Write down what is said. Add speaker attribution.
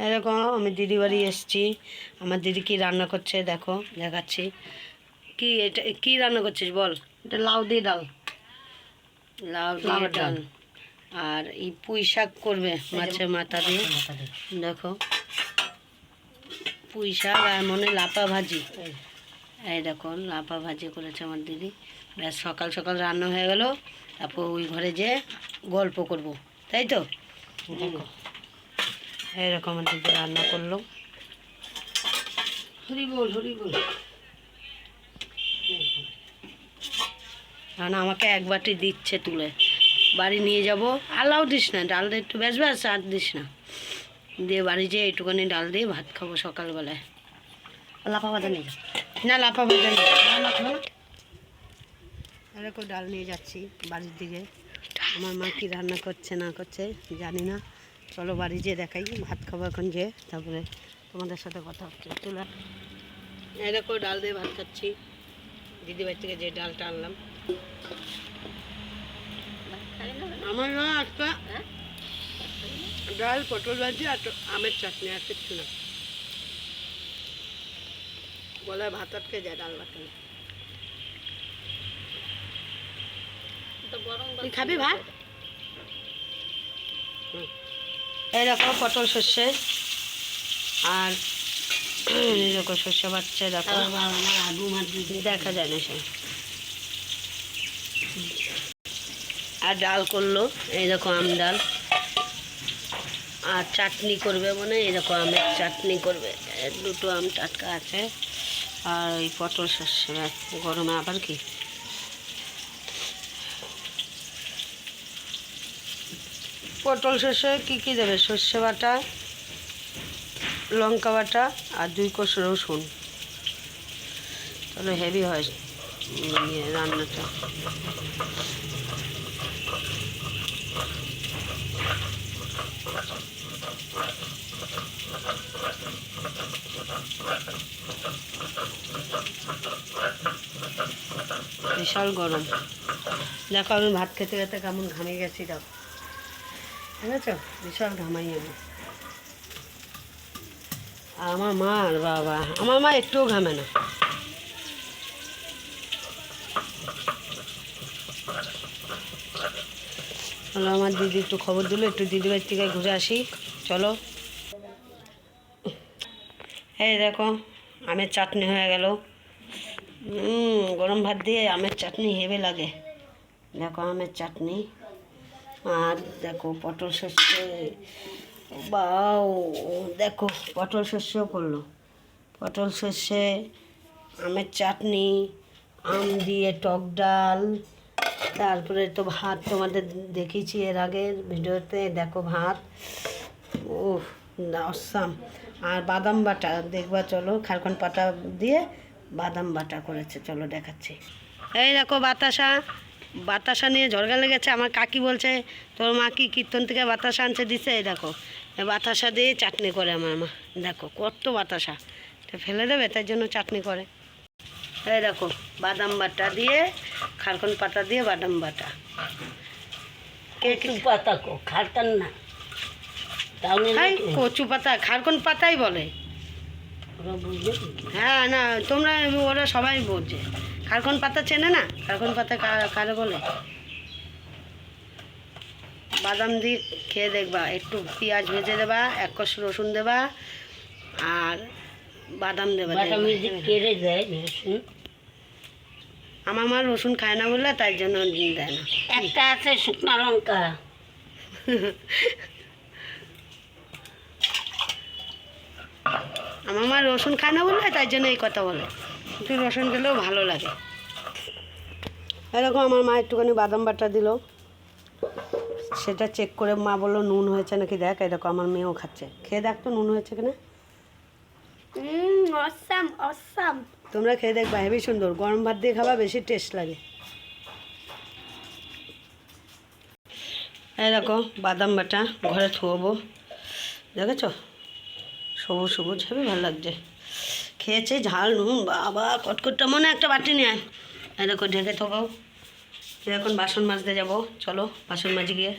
Speaker 1: এরকম আমি দিদি বাড়ি এসেছি। আমার দিদি কি রান্না করছে দেখো, দেখাচ্ছি। কি এটা কি রান্না করছিস বল?
Speaker 2: এটা লাউ দিয়ে ডাল,
Speaker 1: লাউ দিয়ে ডাল আর এই পুঁই শাক করবে মাছের মাথা দিয়ে। দেখো পুঁই শাক আর মনে লাপা ভাজি। এই দেখো লাপা ভাজি করেছে আমার দিদি। ব্যাস সকাল সকাল রান্না হয়ে গেল, তারপর ওই ঘরে যে গল্প করব, তাই তো? দেখো এইরকম আমার দিদি রান্না করলো।
Speaker 2: হরি বল হরি বল।
Speaker 1: কারণ আমাকে এক বাটি দিচ্ছে তুলে, বাড়ি নিয়ে যাব। আলাও দিস না, ডালটা একটু ব্যাস ব্যাস আর দিস না, দিয়ে বাড়ি যেয়ে একটুখানি ডাল দিয়ে ভাত খাবো সকালবেলায়।
Speaker 2: লাফা ভাজা নিয়ে
Speaker 1: না লাফা ভাজা নেই, এরকম ডাল নিয়ে যাচ্ছি বাড়ির দিকে। আমার মা কি রান্না করছে না করছে জানি না, চলো বাড়ি যেয়ে দেখাই। ভাত খাবো এখন যেয়ে, তারপরে তোমাদের সাথে কথা হচ্ছে। চলে এরকম ডাল দিয়ে ভাত খাচ্ছি, দিদিবাড়ি থেকে যে ডালটা আনলাম। আমার না একটা ডাল, পটল ভাজি আর আমের চাটনি, আর কিচ্ছু না। গলায় ভাত আটকে যায় ডাল ভাত খেলে। তুই খাবি ভাত? এই দেখো পটল সর্ষে আর এরকম সর্ষে বাচ্চা দেখো, দেখা যায় না সে। আর ডাল করলো এই দেখো আম ডাল, আর চাটনি করবে মানে এই দেখো আমের চাটনি করবে। দুটো আম টাটকা আছে আর ওই পটল সর্ষে। গরমে আবার কি পটল সর্ষে কী দেবে? সর্ষে বাটা, লঙ্কা বাটা আর 2 কোষ রসুন। তাহলে হেভি হয় রান্নাটা। বিশাল গরম। দেখো আমি ভাত খেতে খেতে কেমন ঘামে গেছি, দেখো ঠিক আছে, বিশাল ঘামাই আমি। আর আমার মা আর বাবা, আমার মা একটুও ঘামে না। চলো আমার দিদি একটু খবর দিল, একটু দিদিবাড়ির থেকে ঘুরে আসি। চলো এই দেখো আমের চাটনি হয়ে গেল। গরম ভাত দিয়ে আমের চাটনি হেভি লাগে। দেখো আমের চাটনি, আর দেখো পটল সর্ষে, বাও দেখো পটল সর্ষেও করলো। পটল সর্ষে, আমের চাটনি, আম দিয়ে টক ডাল, তারপরে তো ভাত তোমাদের দেখিয়েছি এর আগের ভিডিওতে। দেখো ভাত, ও অসাম। আর বাদাম বাটা দেখবা, চলো খারকন পাতা দিয়ে বাদাম বাটা করেছে, চলো দেখাচ্ছি। এই দেখো বাতাসা, বাতাসা নিয়ে ঝরগা লেগেছে। আমার কাকি বলছে তোর মা কি কীর্তন থেকে বাতাসা আনছে দিছে। এই দেখো বাতাসা দিয়ে চাটনি করে আমার মা। দেখো কত বাতাসা, ফেলে দেবে তাই জন্য চাটনি করে। এই দেখো বাদাম বাটা দিয়ে, খারকন পাতা দিয়ে বাদাম বাটা।
Speaker 2: কচু পাতা খারতাম না,
Speaker 1: কচু পাতা খারকন পাতাই বলে। হ্যাঁ না তোমরা, ওরা সবাই বলছে। খারকন পাতা চেনে না? খারকন পাতা কারে বলে? বাদাম দিয়ে খেয়ে দেখবা, একটু পেঁয়াজ ভেজে দেবা, 1 কোষ রসুন দেবা আর বাদাম দেবা।
Speaker 2: কেড়ে দেয় রসুন,
Speaker 1: আমার মা রসুন খায় না বললে তাই জন্য দেয় না।
Speaker 2: একটা আছে শুকনো লঙ্কা।
Speaker 1: আমার মা রসুন খায় না বললে তাই জন্য এই কথা বলে, একটু রসুন দিলেও ভালো লাগে। এরকম আমার মা একটুখানি বাদাম বাটা দিল, সেটা চেক করে মা বললো নুন হয়েছে নাকি দেখ। এরকম আমার মেয়েও খাচ্ছে, খেয়ে দেখ তো নুন হয়েছে কিনা।
Speaker 2: অসাম অসাম,
Speaker 1: তোমরা খেয়ে দেখবা, হেবি সুন্দর। গরম ভাত দিয়ে খাবা, বেশি টেস্ট লাগে। এই দেখো বাদাম বাটা ঘরে থুবো, দেখেছো সবুজ সবুজ, হেবি ভালো লাগছে। খেয়েছে ঝাল নুন বাবা কটকটটা। মনে একটা বাটি নিয়ে আয়। এই দেখো ঢেকে থাকাও। এখন বাসন মাজতে যাবো, চলো বাসন মাজি গিয়ে।